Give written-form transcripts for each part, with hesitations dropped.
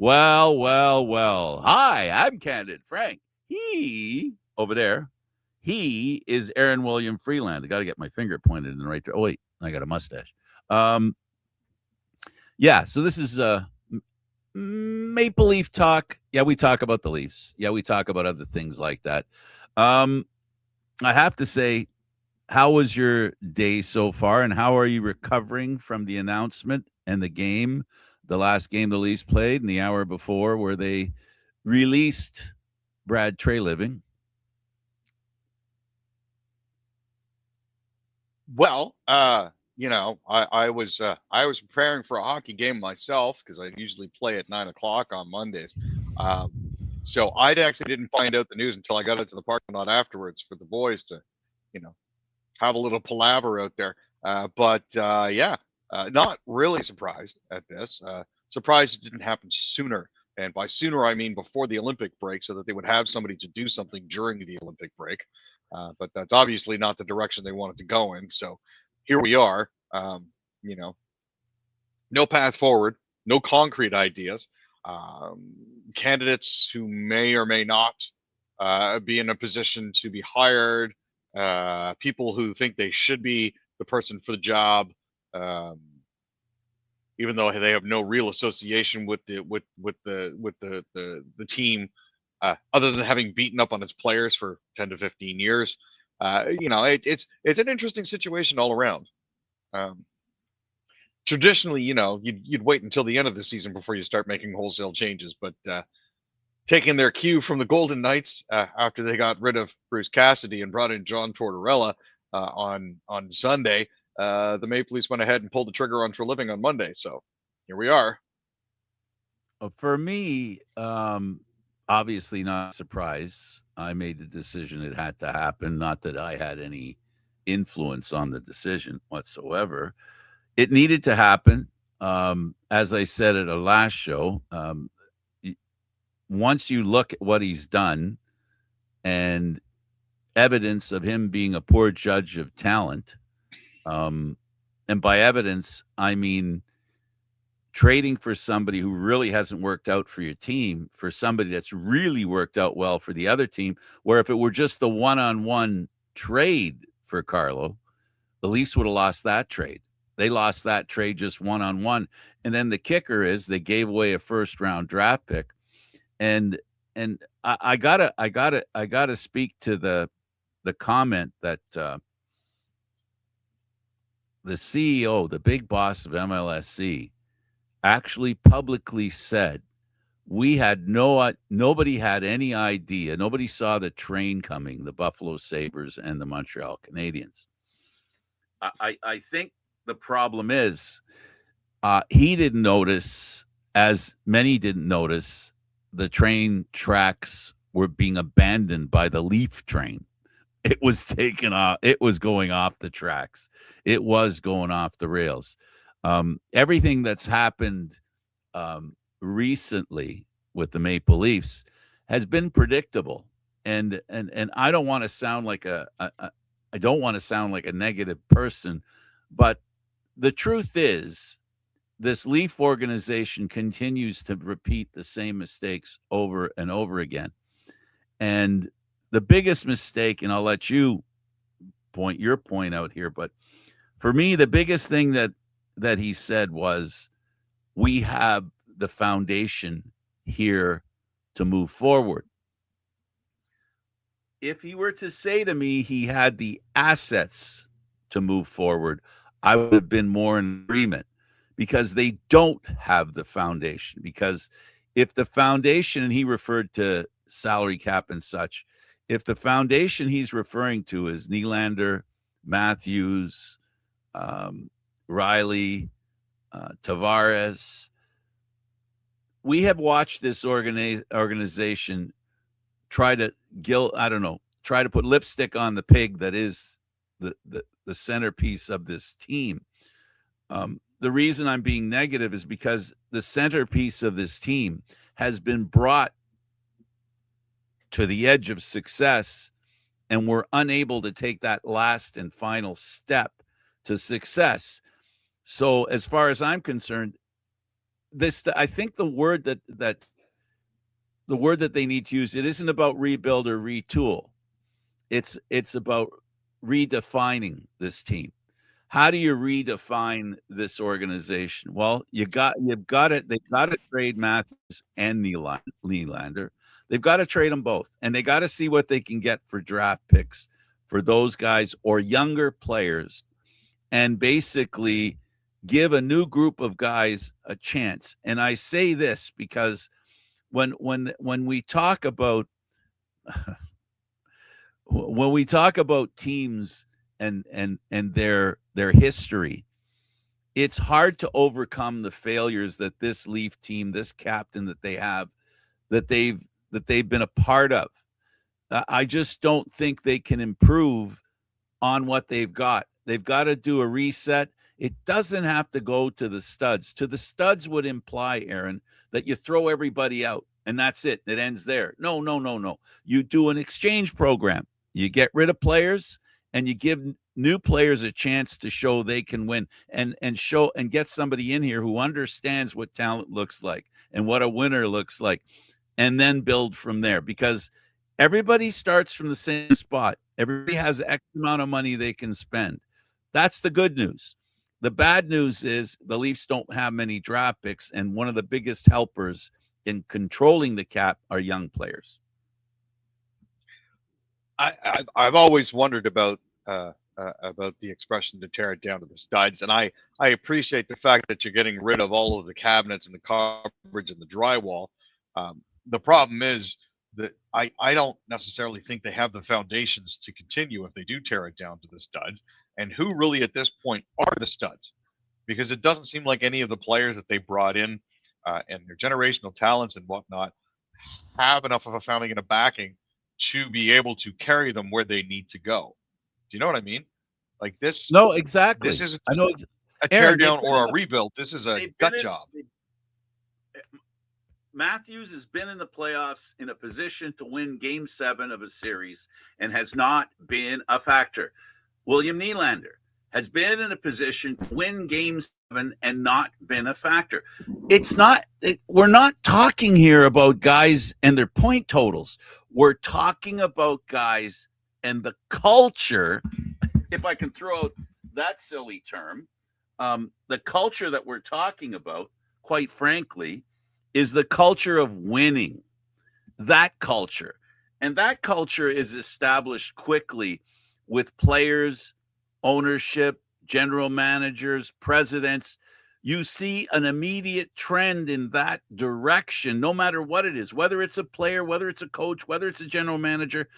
Well. Hi, I'm Candid Frank. He, over there, he is Aaron William Freeland. I got to get my finger pointed in the right direction. Oh, wait, I got a mustache. Um, yeah, so this is Maple Leaf talk. Yeah, we talk about the Leafs. Yeah, we talk about other things like that. Um, I have to say, how was your day so far, and how are you recovering from the announcement and the last game the Leafs played, and the hour before where they released Brad Treliving? Well, I was preparing for a hockey game myself because I usually play at 9 o'clock on Mondays. Um, so I actually didn't find out the news until I got into the parking lot afterwards for the boys to, you know, have a little palaver out there. Not really surprised at this. Surprised it didn't happen sooner. And by sooner, I mean before the Olympic break, so that they would have somebody to do something during the Olympic break. But that's obviously not the direction they wanted to go in. So here we are. You know, no path forward, no concrete ideas. Um, Candidates who may or may not be in a position to be hired, people who think they should be the person for the job, um, even though they have no real association with the team, other than having beaten up on its players for 10 to 15 years. It's an interesting situation all around. Um, Traditionally, you'd wait until the end of the season before you start making wholesale changes, but taking their cue from the Golden Knights after they got rid of Bruce Cassidy and brought in John Tortorella on Sunday, the Maple Leafs went ahead and pulled the trigger on Treliving on Monday. So here we are. For me, obviously not a surprise. I made the decision it had to happen. Not that I had any influence on the decision whatsoever. It needed to happen. As I said at a last show, once you look at what he's done and evidence of him being a poor judge of talent, and by evidence, I mean trading for somebody who really hasn't worked out for your team for somebody that's really worked out well for the other team, where if it were just the one-on-one trade for Carlo, the Leafs would have lost that trade. They lost that trade just one-on-one. And then the kicker is they gave away a first-round draft pick. And I gotta speak to the comment that the CEO, the big boss of MLSC, actually publicly said nobody had any idea. Nobody saw the train coming, the Buffalo Sabres and the Montreal Canadiens. I think the problem is he didn't notice, as many didn't notice, the train tracks were being abandoned by the Leaf train. It was taken off. It was going off the tracks. It was going off the rails. Everything that's happened recently with the Maple Leafs has been predictable, and I don't want to sound like I don't want to sound like a negative person, but the truth is, this Leaf organization continues to repeat the same mistakes over and over again. And the biggest mistake, and I'll let you point your point out here, but for me, the biggest thing that he said was, we have the foundation here to move forward. If he were to say to me he had the assets to move forward, I would have been more in agreement, because they don't have the foundation. Because if the foundation, and he referred to salary cap and such, if the foundation he's referring to is Nylander, Matthews, Riley, Tavares, we have watched this organization try to try to put lipstick on the pig that is the centerpiece of this team. The reason I'm being negative is because the centerpiece of this team has been brought to the edge of success, and we're unable to take that last and final step to success. So as far as I'm concerned, I think the word that they need to use, it isn't about rebuild or retool. It's about redefining this team. How do you redefine this organization? Well, you've got it. They've got to trade Matthews and Nylander. They've got to trade them both, and they got to see what they can get for draft picks for those guys or younger players, and basically give a new group of guys a chance. And I say this because when we talk about when we talk about teams and their history, it's hard to overcome the failures that this Leaf team, this captain that they have, that they've been a part of. I just don't think they can improve on what they've got. They've got to do a reset. It doesn't have to go to the studs. To the studs would imply, Aaron, that you throw everybody out and that's it. It ends there. No. You do an exchange program. You get rid of players and you give new players a chance to show they can win, and get somebody in here who understands what talent looks like and what a winner looks like, and then build from there, because everybody starts from the same spot. Everybody has X amount of money they can spend. That's the good news. The bad news is the Leafs don't have many draft picks, and one of the biggest helpers in controlling the cap are young players. I've always wondered about the expression to tear it down to the studs, and I appreciate the fact that you're getting rid of all of the cabinets and the cupboards and the drywall. The problem is that I don't necessarily think they have the foundations to continue if they do tear it down to the studs. And who really at this point are the studs? Because it doesn't seem like any of the players that they brought in and their generational talents and whatnot have enough of a founding and a backing to be able to carry them where they need to go. Do you know what I mean? Like this. No, exactly. This isn't I know a tear down or a rebuild. This is a gut job. Matthews has been in the playoffs in a position to win Game 7 of a series and has not been a factor. William Nylander has been in a position to win Game 7 and not been a factor. We're not talking here about guys and their point totals. We're talking about guys and the culture, if I can throw out that silly term, the culture that we're talking about, quite frankly, is the culture of winning. That culture. And that culture is established quickly with players, ownership, general managers, presidents. You see an immediate trend in that direction, no matter what it is, whether it's a player, whether it's a coach, whether it's a general manager.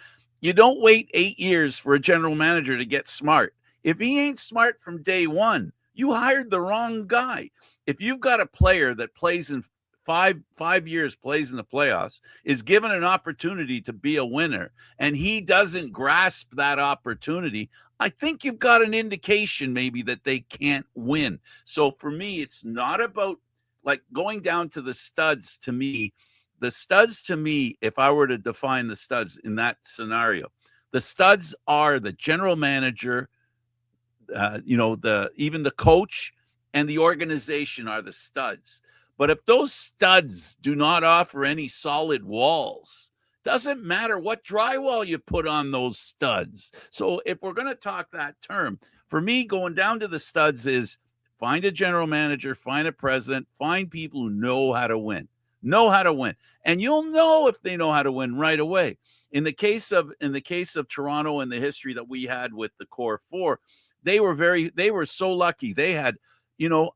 You don't wait 8 years for a general manager to get smart. If he ain't smart from day one, you hired the wrong guy. If you've got a player that plays in five years, plays in the playoffs, is given an opportunity to be a winner, and he doesn't grasp that opportunity, I think you've got an indication maybe that they can't win. So for me, it's not about like going down to the studs. To me, the studs, if I were to define the studs in that scenario, the studs are the general manager, even the coach and the organization are the studs. But if those studs do not offer any solid walls, doesn't matter what drywall you put on those studs. So if we're going to talk that term, for me, going down to the studs is find a general manager, find a president, find people who know how to win. And you'll know if they know how to win right away. In the case of Toronto and the history that we had with the core four, they were so lucky. They had,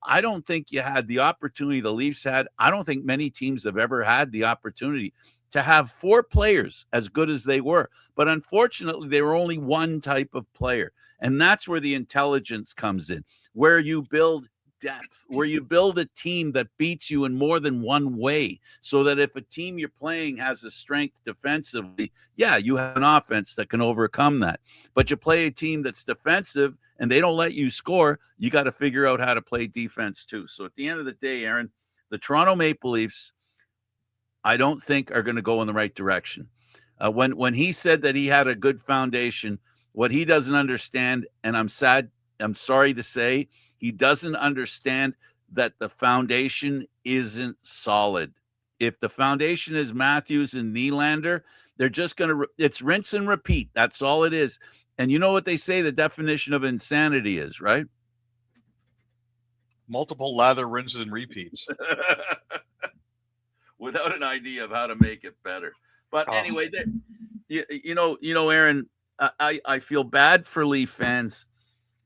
I don't think you had the opportunity the Leafs had. I don't think many teams have ever had the opportunity to have four players as good as they were. But unfortunately, they were only one type of player. And that's where the intelligence comes in, where you build depth, where you build a team that beats you in more than one way, so that if a team you're playing has a strength defensively, you have an offense that can overcome that. But you play a team that's defensive and they don't let you score, you got to figure out how to play defense too. So at the end of the day, Aaron, the Toronto Maple Leafs, I don't think are going to go in the right direction. When he said that he had a good foundation, what he doesn't understand, and I'm sorry to say, he doesn't understand that the foundation isn't solid. If the foundation is Matthews and Nylander, they're just going to, it's rinse and repeat. That's all it is. And you know what they say the definition of insanity is, right? Multiple lather, rinses, and repeats. Without an idea of how to make it better. But anyway, you know, Aaron, I feel bad for Leaf fans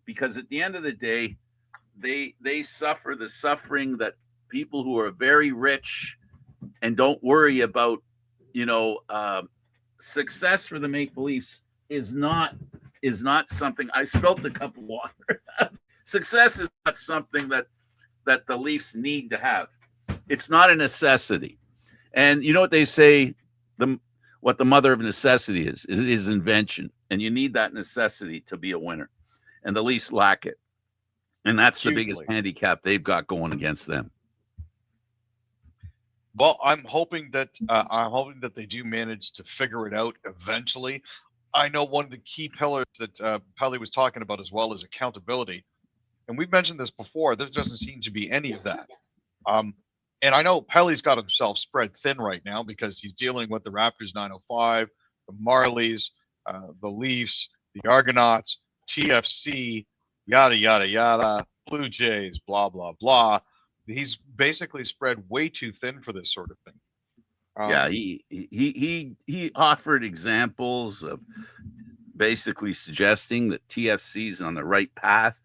because at the end of the day, they suffer the suffering that people who are very rich and don't worry about, success for the Maple Leafs is not something. I spilled a cup of water. Success is not something that the Leafs need to have. It's not a necessity. And you know what they say, what the mother of necessity is? It is invention. And you need that necessity to be a winner. And the Leafs lack it. And that's the biggest handicap they've got going against them. Well, I'm hoping that they do manage to figure it out eventually. I know one of the key pillars that Pelly was talking about as well is accountability. And we've mentioned this before. There doesn't seem to be any of that. And I know Pelly's got himself spread thin right now because he's dealing with the Raptors 905, the Marlies, the Leafs, the Argonauts, TFC, yada, yada, yada, Blue Jays, blah, blah, blah. He's basically spread way too thin for this sort of thing. Yeah, he offered examples of basically suggesting that TFC's on the right path.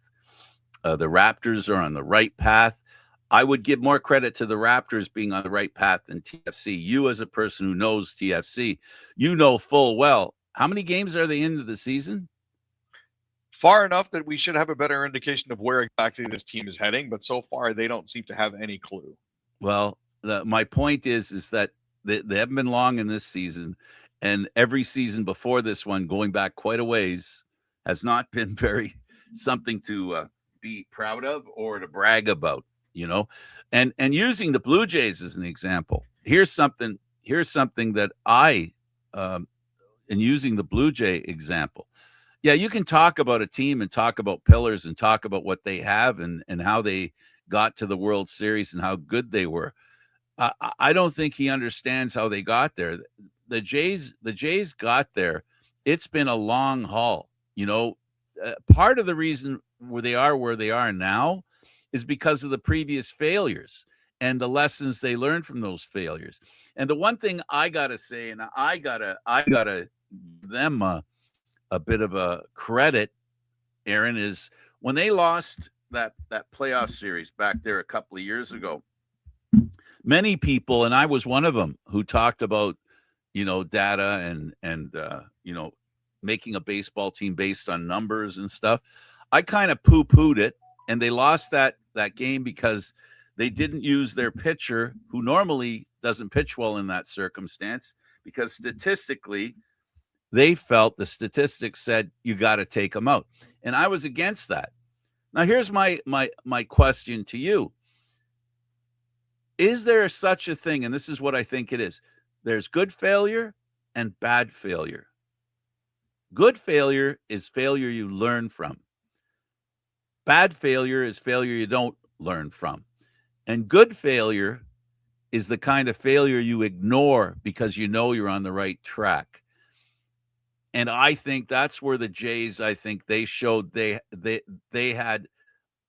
The Raptors are on the right path. I would give more credit to the Raptors being on the right path than TFC. You, as a person who knows TFC, you know full well. How many games are they into the season? Far enough that we should have a better indication of where exactly this team is heading, but so far they don't seem to have any clue. Well, my point is that they haven't been long in this season, and every season before this one, going back quite a ways, has not been very something to be proud of or to brag about. And using the Blue Jays as an example, here's something that I, and using the Blue Jay example, yeah, you can talk about a team and talk about pillars and talk about what they have and how they got to the World Series and how good they were. I don't think he understands how they got there. The Jays got there. It's been a long haul. Part of the reason where they are now is because of the previous failures and the lessons they learned from those failures. And the one thing I gotta say, and I gotta give them a bit of a credit, Aaron, is when they lost that playoff series back there a couple of years ago, many people, and I was one of them, who talked about data and making a baseball team based on numbers and stuff. I kind of poo-pooed it. And they lost that game because they didn't use their pitcher, who normally doesn't pitch well in that circumstance, because statistically, they felt the statistics said you got to take them out. And I was against that. Now, here's my question to you. Is there such a thing, and this is what I think it is, there's good failure and bad failure. Good failure is failure you learn from. Bad failure is failure you don't learn from. And good failure is the kind of failure you ignore because you're on the right track. And I think that's where the Jays, I think they showed they had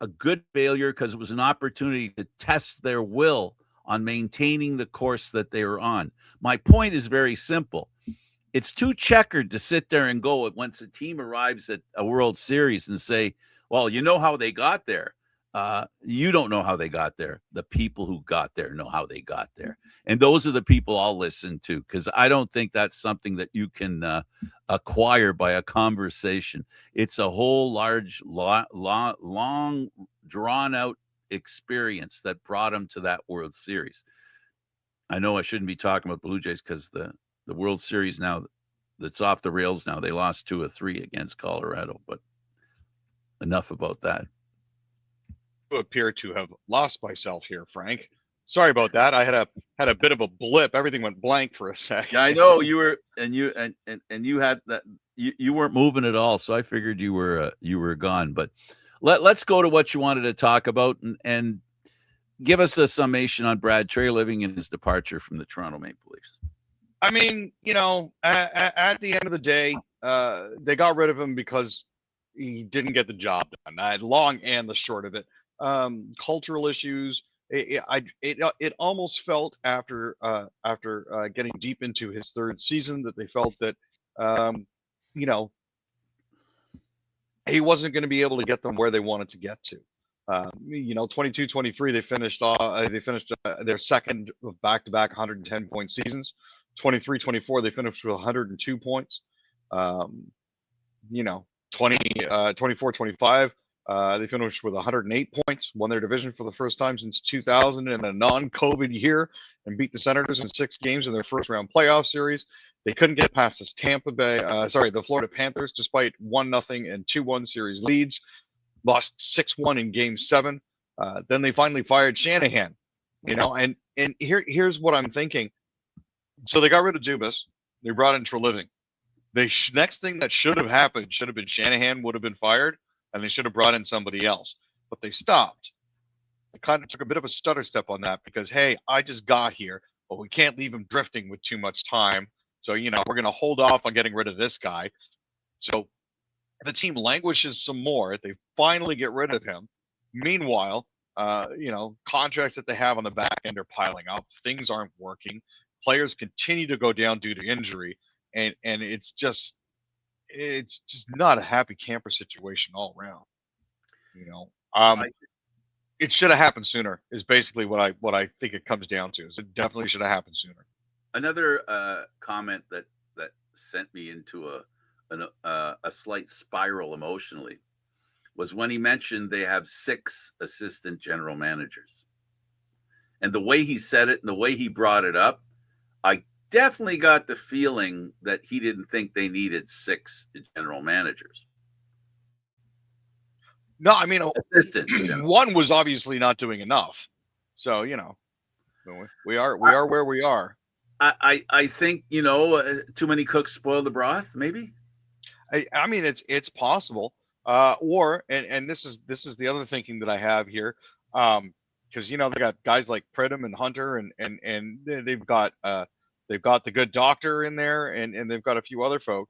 a good failure because it was an opportunity to test their will on maintaining the course that they were on. My point is very simple. It's too checkered to sit there and go once a team arrives at a World Series and say, well, you know how they got there. You don't know how they got there. The people who got there know how they got there. And those are the people I'll listen to, because I don't think that's something that you can acquire by a conversation. It's a whole large, long, drawn-out experience that brought them to that World Series. I know I shouldn't be talking about Blue Jays because the World Series now, that's off the rails now. They lost 2 of 3 against Colorado, but enough about that. I appear to have lost myself here, Frank. Sorry about that. I had a bit of a blip. Everything went blank for a second. Yeah, I know you were, and you had that. You weren't moving at all, so I figured you were gone. But let's go to what you wanted to talk about, and give us a summation on Brad Treliving and his departure from the Toronto Maple Leafs. I mean, at the end of the day, they got rid of him because he didn't get the job done. Long and the short of it, cultural issues. It almost felt after getting deep into his third season that they felt that he wasn't going to be able to get them where they wanted to get to. 22-23 they finished their second of back-to-back 110-point seasons. 23-24 they finished with 102 points. 24-25 they finished with 108 points, won their division for the first time since 2000 in a non-COVID year, and beat the Senators in 6 games in their first round playoff series. They couldn't get past the Florida Panthers, despite 1-0 and 2-1 series leads. Lost 6-1 in Game 7. Then they finally fired Shanahan. And here's what I'm thinking. So they got rid of Dubas. They brought in Treliving. Next thing that should have happened should have been Shanahan would have been fired, and they should have brought in somebody else. But they stopped. They kind of took a bit of a stutter step on that because, hey, I just got here, but we can't leave him drifting with too much time. So, we're going to hold off on getting rid of this guy. So the team languishes some more. They finally get rid of him. Meanwhile, contracts that they have on the back end are piling up. Things aren't working. Players continue to go down due to injury, and it's just not a happy camper situation all around. It should have happened sooner. Is basically what I think it comes down to. Is it definitely should have happened sooner. Another comment that sent me into a slight spiral emotionally was when he mentioned they have 6 assistant general managers. And the way he said it and the way he brought it up, I definitely got the feeling that he didn't think they needed 6 general managers. No, I mean, one was obviously not doing enough. So, we are where we are. I think, too many cooks spoil the broth, maybe. I mean, it's possible. And this is the other thinking that I have here. Because they got guys like Pridham and Hunter, and they've got the good doctor in there, and they've got a few other folk.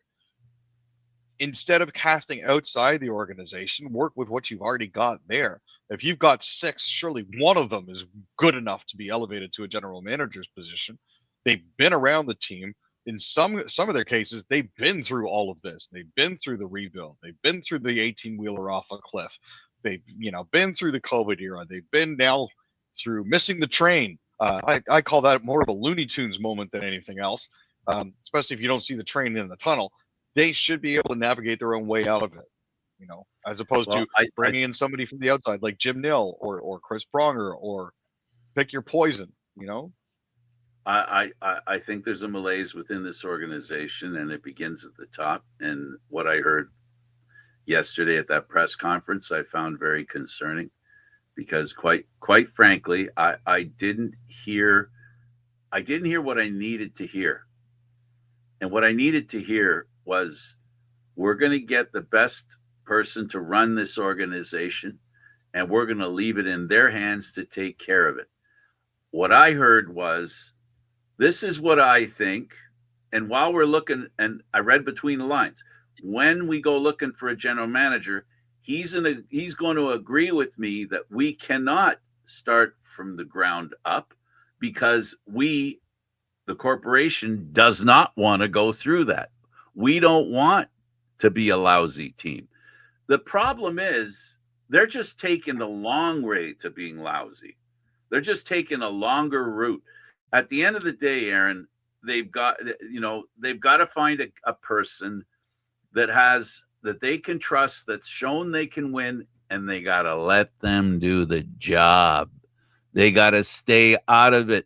Instead of casting outside the organization, work with what you've already got there. If you've got 6, surely one of them is good enough to be elevated to a general manager's position. They've been around the team. In some of their cases, they've been through all of this. They've been through the rebuild. They've been through the 18-wheeler off a cliff. They've been through the COVID era. They've been now through missing the train. I call that more of a Looney Tunes moment than anything else, especially if you don't see the train in the tunnel. They should be able to navigate their own way out of it, as opposed to bringing in somebody from the outside like Jim Nill or Chris Pronger, or pick your poison, I think there's a malaise within this organization, and it begins at the top. And what I heard yesterday at that press conference, I found very concerning, because quite frankly, I didn't hear what I needed to hear. And what I needed to hear was, we're going to get the best person to run this organization, and we're going to leave it in their hands to take care of it. What I heard was, this is what I think. And while we're looking, and I read between the lines, when we go looking for a general manager, he's going to agree with me that we cannot start from the ground up, because the corporation does not want to go through that. We don't want to be a lousy team. The problem is, they're just taking the long way to being lousy. They're just taking a longer route. At the end of the day, Aaron, they've got to find a person that they can trust, that's shown they can win, and they got to let them do the job. They got to stay out of it.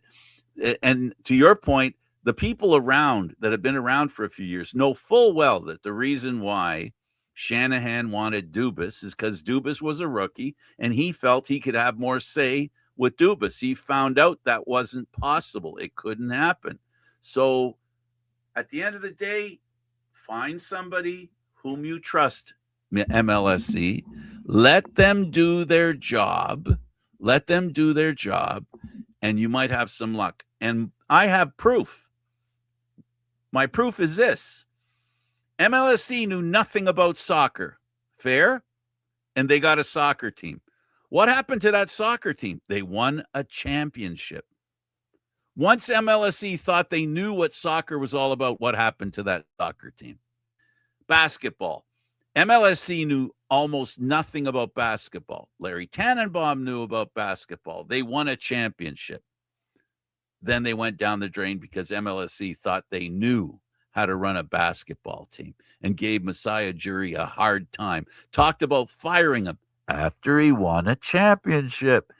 And to your point, the people around that have been around for a few years know full well that the reason why Shanahan wanted Dubas is because Dubas was a rookie, and he felt he could have more say with Dubas. He found out that wasn't possible. It couldn't happen. So at the end of the day, find somebody whom you trust, MLSC. Let them do their job. Let them do their job, and you might have some luck. And I have proof. My proof is this. MLSE knew nothing about soccer. Fair? And they got a soccer team. What happened to that soccer team? They won a championship. Once MLSE thought they knew what soccer was all about, what happened to that soccer team? Basketball. MLSE knew almost nothing about basketball. Larry Tannenbaum knew about basketball. They won a championship. Then they went down the drain because MLSE thought they knew how to run a basketball team and gave Messiah Jury a hard time. Talked about firing him after he won a championship.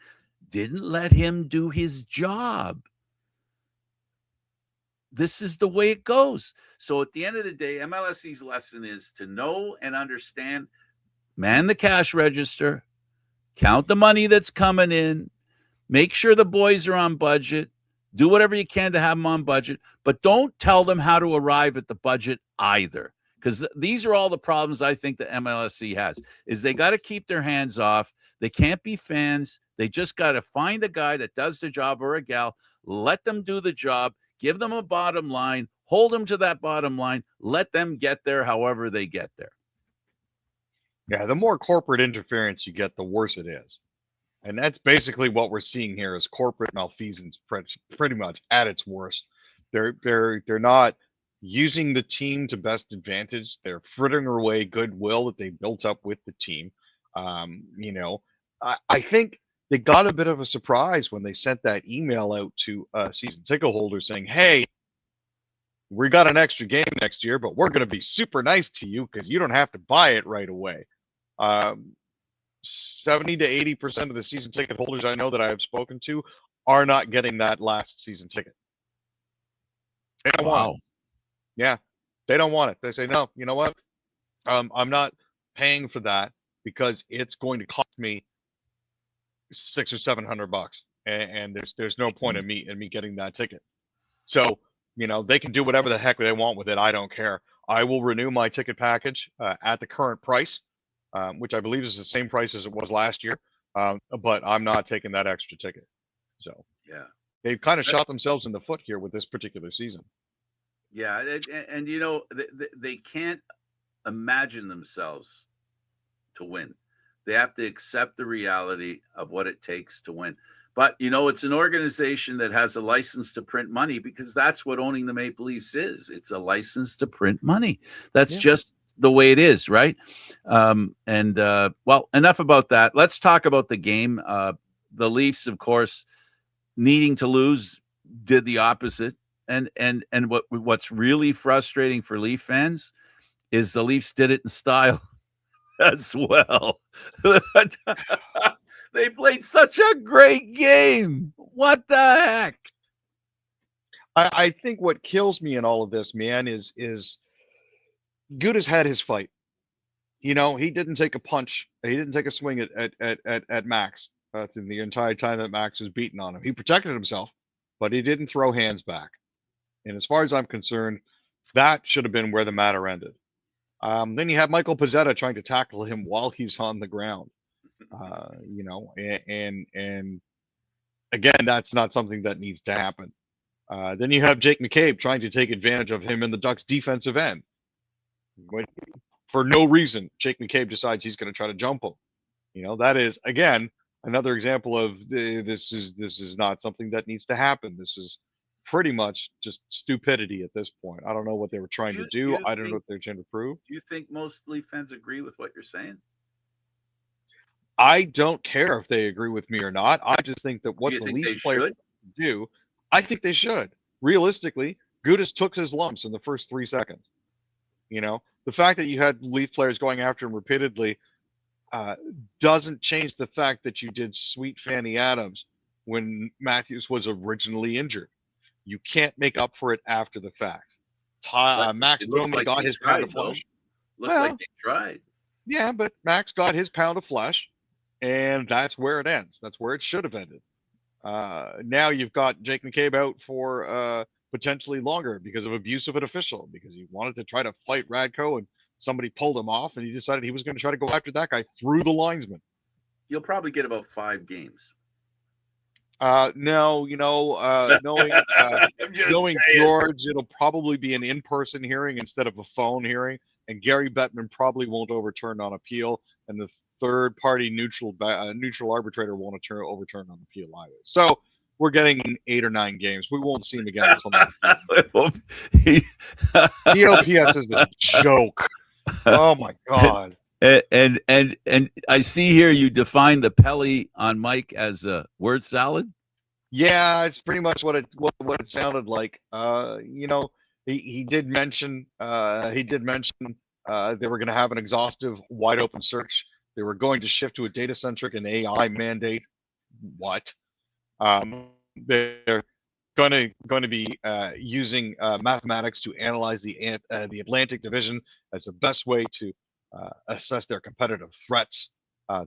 Didn't let him do his job. This is the way it goes. So at the end of the day, MLSE's lesson is to know and understand, man the cash register, count the money that's coming in, make sure the boys are on budget, do whatever you can to have them on budget, but don't tell them how to arrive at the budget either. Because these are all the problems I think that MLSE has, is they got to keep their hands off. They can't be fans. They just got to find a guy that does the job or a gal, let them do the job, give them a bottom line, hold them to that bottom line, let them get there however they get there. Yeah, the more corporate interference you get, the worse it is. And that's basically what we're seeing here is corporate malfeasance pretty much at its worst. They're not using the team to best advantage. They're frittering away goodwill that they built up with the team. I think they got a bit of a surprise when they sent that email out to season ticket holders saying, hey, we got an extra game next year, but we're going to be super nice to you because you don't have to buy it right away. 70 to 80% of the season ticket holders I know that I have spoken to are not getting that last season ticket. They don't want it. Yeah, they don't want it. They say, no, you know what? I'm not paying for that because it's going to cost me $600 or $700, and there's no point in me getting that ticket. So they can do whatever the heck they want with it. I don't care. I will renew my ticket package at the current price, which I believe is the same price as it was last year. But I'm not taking that extra ticket. So yeah, they've kind of shot themselves in the foot here with this particular season. Yeah, and they can't imagine themselves to win. They have to accept the reality of what it takes to win. But, it's an organization that has a license to print money because that's what owning the Maple Leafs is. It's a license to print money. That's just the way it is, right? Well, enough about that. Let's talk about the game. The Leafs, of course, needing to lose, did the opposite. And what's really frustrating for Leaf fans is the Leafs did it in style as well. They played such a great game. What the heck? I think what kills me in all of this, man, is Gudas had his fight. He didn't take a punch. He didn't take a swing at Max through the entire time that Max was beating on him. He protected himself, but he didn't throw hands back. And as far as I'm concerned, that should have been where the matter ended. Then you have Michael Pezzetta trying to tackle him while he's on the ground. And again, that's not something that needs to happen. Then you have Jake McCabe trying to take advantage of him in the Ducks' defensive end. For no reason, Jake McCabe decides he's going to try to jump him. That is, again, another example of this is not something that needs to happen. This is pretty much just stupidity at this point. I don't know what they were trying to do. I don't know what they're trying to prove. Do you think most Leaf fans agree with what you're saying? I don't care if they agree with me or not. I just think that what the Leafs players do, I think they should. Realistically, Gudas took his lumps in the first 3 seconds. The fact that you had Leaf players going after him repeatedly doesn't change the fact that you did sweet Fanny Adams when Matthews was originally injured. You can't make up for it after the fact. Max Domi got his pound of flesh. Looks like they tried. Yeah, but Max got his pound of flesh, and that's where it ends. That's where it should have ended. Now you've got Jake McCabe out for potentially longer because of abuse of an official, because he wanted to try to fight Radko, and somebody pulled him off, and he decided he was going to try to go after that guy through the linesman. You'll probably get about 5 games. No, knowing I'm just knowing saying. George, it'll probably be an in-person hearing instead of a phone hearing, and Gary Bettman probably won't overturn on appeal, and the third-party neutral arbitrator won't overturn on appeal either. So we're getting 8 or 9 games. We won't see him again until next season. TOPS is a joke. Oh my god. And I see here you define the Pelly on Mike as a word salad. Yeah, it's pretty much what it sounded like. He did mention they were going to have an exhaustive, wide open search. They were going to shift to a data centric and AI mandate. What? They're going to be using mathematics to analyze the Atlantic Division as the best way to assess their competitive threats.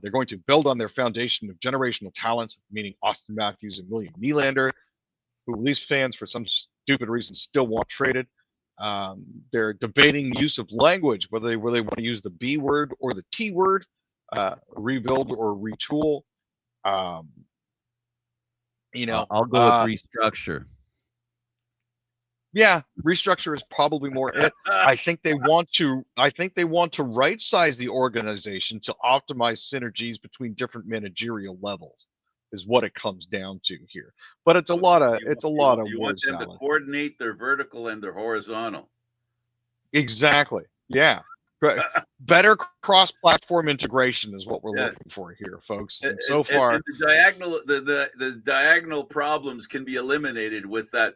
They're going to build on their foundation of generational talent, meaning Austin Matthews and William Nylander, who Leafs fans, for some stupid reason, still want traded. They're debating use of language, whether they want to use the B word or the T word, rebuild or retool. I'll go with restructure. Yeah, restructure is probably more it. I think they want to right size the organization to optimize synergies between different managerial levels, is what it comes down to here. But it's a lot of You want them to coordinate their vertical and their horizontal. Exactly. Yeah. Better cross-platform integration is what we're looking for here, folks. And so far, and the diagonal problems can be eliminated with that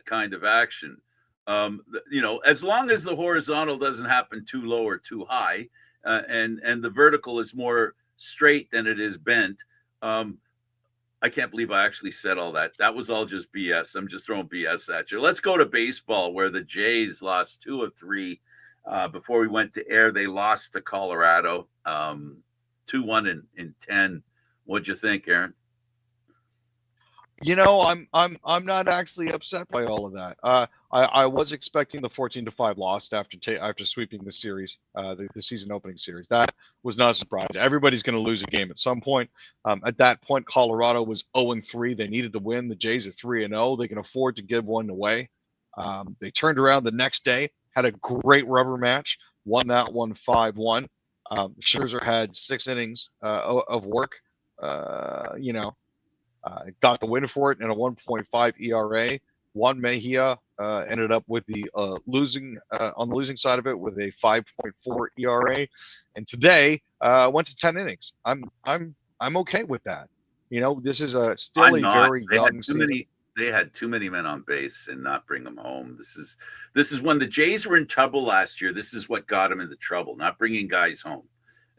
kind of action. As long as the horizontal doesn't happen too low or too high, and the vertical is more straight than it is bent. I can't believe I actually said all that. That was all just BS. I'm just throwing BS at you. Let's go to baseball, where the Jays lost 2 of 3. Before we went to air, they lost to Colorado, 2-1 in 10. What'd you think, Aaron? I'm not actually upset by all of that. I was expecting the 14-5 loss after sweeping the series, the season opening series. That was not a surprise. Everybody's going to lose a game at some point. At that point, Colorado was 0-3. They needed to win. The Jays are 3-0. They can afford to give one away. They turned around the next day, had a great rubber match, won that one 5-1. Scherzer had 6 innings of work. Got the win for it in a 1.5 ERA. Juan Mejia ended up with the on the losing side of it with a 5.4 ERA, and today went to 10 innings. I'm okay with that. This is still a very young season. They had too many men on base and not bring them home. This is when the Jays were in trouble last year. This is what got them into trouble, not bringing guys home.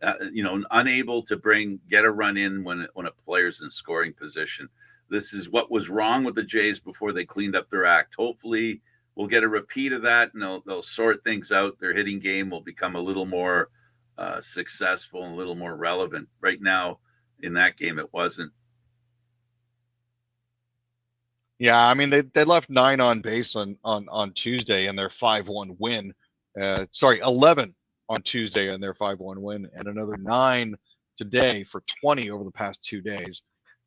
Unable to get a run in when a player's in scoring position. This is what was wrong with the Jays before they cleaned up their act. Hopefully we'll get a repeat of that, and they'll sort things out. Their hitting game will become a little more successful and a little more relevant. Right now in that game, it wasn't. Yeah, I mean they left 9 on base on Tuesday in their 5-1 win. 11 on Tuesday in their 5-1 win, and another 9 today for 20 over the past 2 days.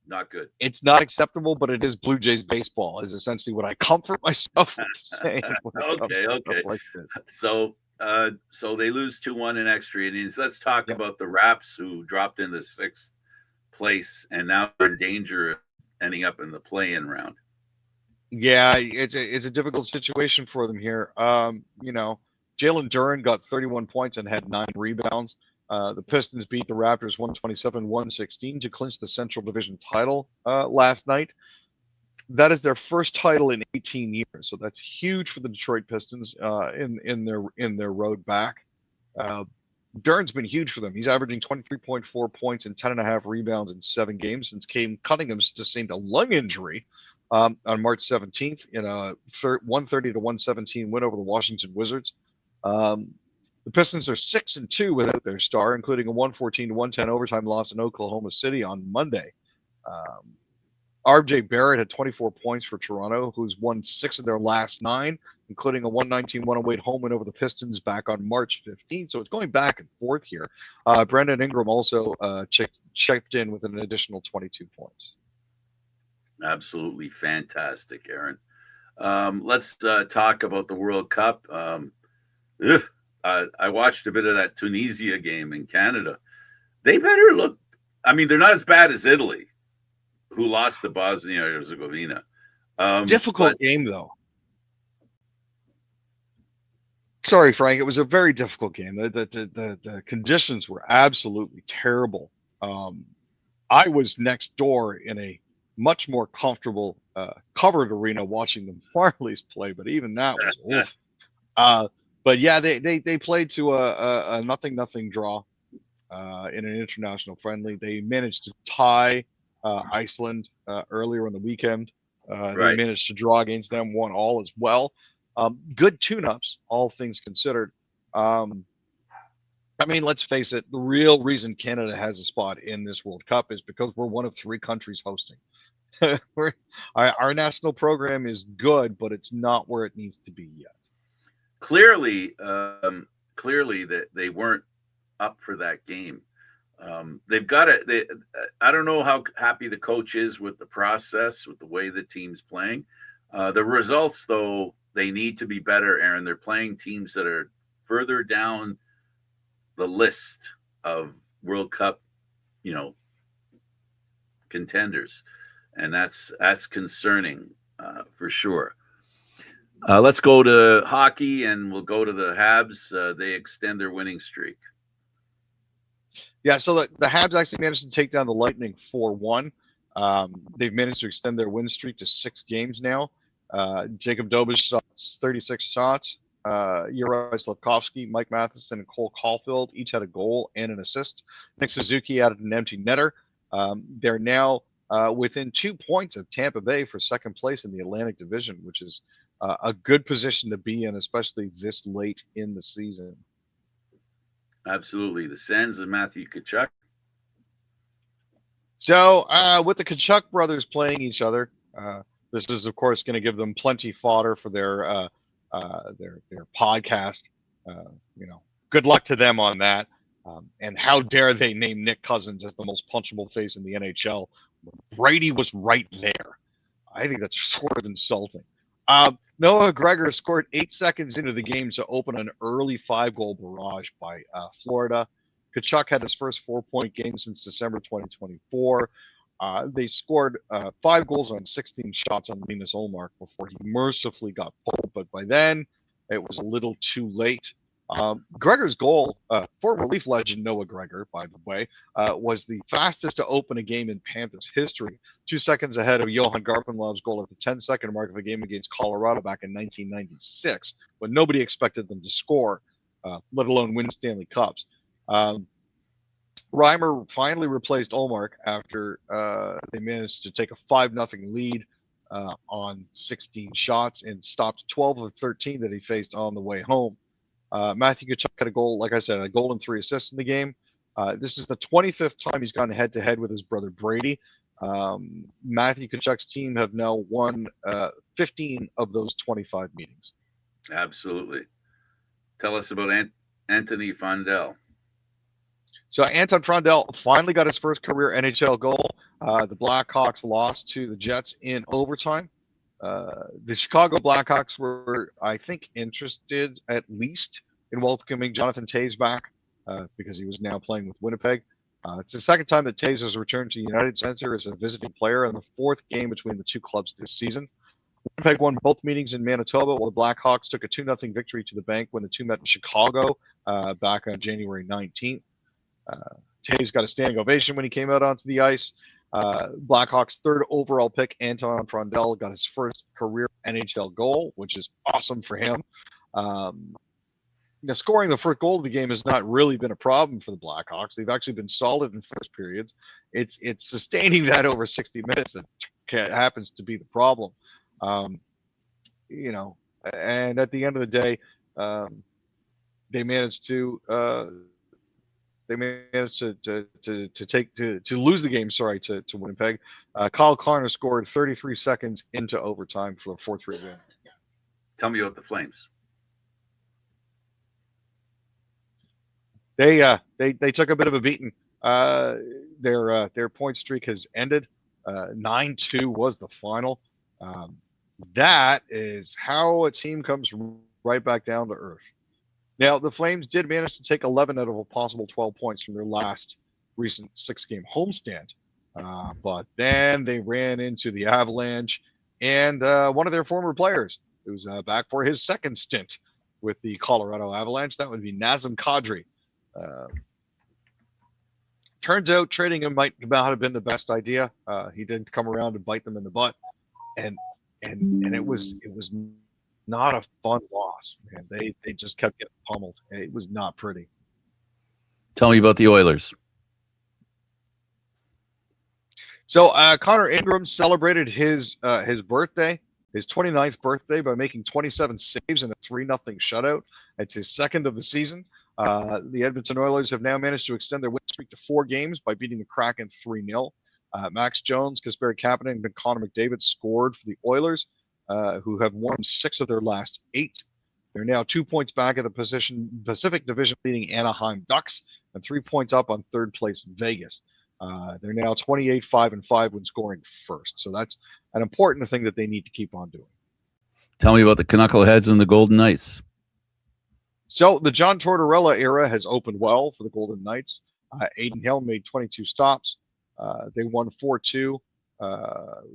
Not good. It's not acceptable, but it is Blue Jays baseball, is essentially what I comfort myself with saying. Okay. Like so they lose 2-1 in extra innings. Let's talk about the Raps, who dropped into 6th place and now they're in danger of ending up in the play-in round. Yeah, it's a difficult situation for them here. Jalen Duren got 31 points and had 9 rebounds. The Pistons beat the Raptors 127-116 to clinch the Central Division title last night. That is their first title in 18 years, so that's huge for the Detroit Pistons in their road back. Duren's been huge for them. He's averaging 23.4 points and 10.5 rebounds in 7 games since Cunningham sustained a lung injury on March 17th in a 130-117 win over the Washington Wizards. The Pistons are 6-2 without their star, including a 114-110 overtime loss in Oklahoma City on Monday. RJ Barrett had 24 points for Toronto, who's won 6 of their last 9, including a 119-108 home win over the Pistons back on March 15th. So it's going back and forth here. Brandon Ingram also chipped in with an additional 22 points. Absolutely fantastic, Aaron. Let's talk about the World Cup. Ugh, I watched a bit of that Tunisia game in Canada. They better look. I mean, they're not as bad as Italy, who lost to Bosnia and Herzegovina. But Difficult game, though. Sorry, Frank. It was a very difficult game. The conditions were absolutely terrible. I was next door in a much more comfortable covered arena watching the Marlies play, but even that was oof. But yeah, they played to a 0-0 draw in an international friendly. They managed to tie Iceland earlier in the weekend. They managed to draw against them 1-1 as well. Good tune-ups, all things considered. I mean, let's face it, the real reason Canada has a spot in this World Cup is because we're one of 3 countries hosting. Our national program is good, but it's not where it needs to be yet. Clearly that they weren't up for that game. They've got it. I don't know how happy the coach is with the process, with the way the team's playing. The results, though, they need to be better, Aaron. They're playing teams that are further down the list of World Cup, contenders, and that's concerning for sure. Let's go to hockey, and we'll go to the Habs. They extend their winning streak. Yeah, so the Habs actually managed to take down the Lightning 4-1. They've managed to extend their win streak to 6 games now. Jacob Dobas shot 36 shots. Uri Slavkovsky, Mike Matheson, and Cole Caulfield each had a goal and an assist. Nick Suzuki added an empty netter. They're now within 2 points of Tampa Bay for second place in the Atlantic Division, which is a good position to be in, especially this late in the season. Absolutely. The Sens and Matthew Tkachuk. So with the Tkachuk brothers playing each other, this is, of course, going to give them plenty fodder for their podcast. Good luck to them on that. And how dare they name Nick Cousins as the most punchable face in the NHL? Brady was right there. I think that's sort of insulting. Noah Gregor scored 8 seconds into the game to open an early 5-goal barrage by Florida. Tkachuk had his first 4-point game since December 2024. They scored 5 goals on 16 shots on Linus Ullmark before he mercifully got pulled, but by then it was a little too late. Gregor's goal, former Leaf legend Noah Gregor, by the way, was the fastest to open a game in Panthers history, 2 seconds ahead of Johan Garpenlov's goal at the 10-second mark of a game against Colorado back in 1996, when nobody expected them to score, let alone win Stanley Cups. Reimer finally replaced Ullmark after they managed to take a 5-0 lead on 16 shots and stopped 12 of 13 that he faced on the way home. Matthew Tkachuk had a goal, like I said, a goal and 3 assists in the game. This is the 25th time he's gone head-to-head with his brother Brady. Matthew Tkachuk's team have now won 15 of those 25 meetings. Absolutely. Tell us about Anthony Fondell. So Anton Frondell finally got his first career NHL goal. The Blackhawks lost to the Jets in overtime. The Chicago Blackhawks were, I think, interested at least in welcoming Jonathan Toews back because he was now playing with Winnipeg. It's the second time that Toews has returned to the United Center as a visiting player and the 4th game between the 2 clubs this season. Winnipeg won both meetings in Manitoba, while the Blackhawks took a 2-0 victory to the bank when the 2 met in Chicago back on January 19th. Toews got a standing ovation when he came out onto the ice. Blackhawks' 3rd overall pick, Anton Frondell, got his first career NHL goal, which is awesome for him. Now, scoring the first goal of the game has not really been a problem for the Blackhawks. They've actually been solid in first periods. It's sustaining that over 60 minutes that happens to be the problem. And at the end of the day, they managed to lose the game, to Winnipeg. Kyle Connor scored 33 seconds into overtime for a 4-3 win. Tell me about the Flames. They took a bit of a beating. Their point streak has ended. 9-2 was the final. That is how a team comes right back down to earth. Now, the Flames did manage to take 11 out of a possible 12 points from their last recent 6-game homestand. But then they ran into the Avalanche and one of their former players, who's back for his second stint with the Colorado Avalanche. That would be Nazem Kadri. Turns out trading him might not have been the best idea. He didn't come around and bite them in the butt, and it was not a fun loss. Man, they just kept getting pummeled. It was not pretty. Tell me about the Oilers. So Connor Ingram celebrated his birthday, his 29th birthday, by making 27 saves in a 3-0 shutout. It's his second of the season. The Edmonton Oilers have now managed to extend their win streak to 4 games by beating the Kraken 3-0. Max Jones, Kasperi Kapanen, and Connor McDavid scored for the Oilers, who have won 6 of their last 8. They're now 2 points back at the Pacific Division leading Anaheim Ducks and 3 points up on third place Vegas. They're now 28-5-5 when scoring first. So that's an important thing that they need to keep on doing. Tell me about the Knuckleheads and the Golden Knights. So the John Tortorella era has opened well for the Golden Knights. Aiden Hill made 22 stops. They won 4-2.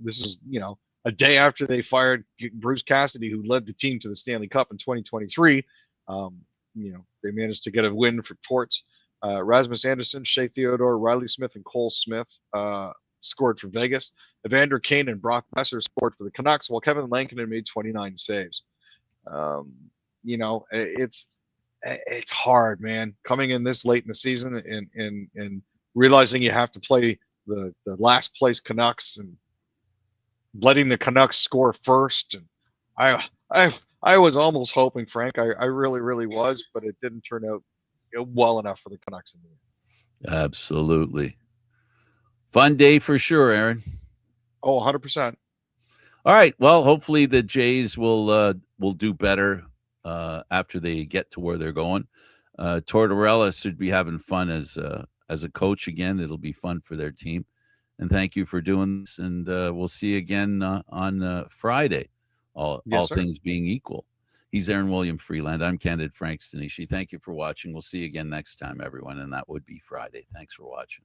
This is, a day after they fired Bruce Cassidy, who led the team to the Stanley Cup in 2023. They managed to get a win for Torts. Rasmus Anderson, Shea Theodore, Riley Smith, and Cole Smith scored for Vegas. Evander Kane and Brock Besser scored for the Canucks, while Kevin Lankinen made 29 saves. It's hard, man, coming in this late in the season and realizing you have to play the last place Canucks and letting the Canucks score first. And I was almost hoping, Frank, I really, really was, but it didn't turn out well enough for the Canucks in the end. Absolutely. Fun day for sure, Aaron. Oh, 100%. All right. Well, hopefully the Jays will do better after they get to where they're going. Tortorella should be having fun as a coach again. It'll be fun for their team. And thank you for doing this. And we'll see you again on Friday, all things being equal. He's Aaron William Freeland. I'm Candid Frank Stanishi. Thank you for watching. We'll see you again next time, everyone. And that would be Friday. Thanks for watching.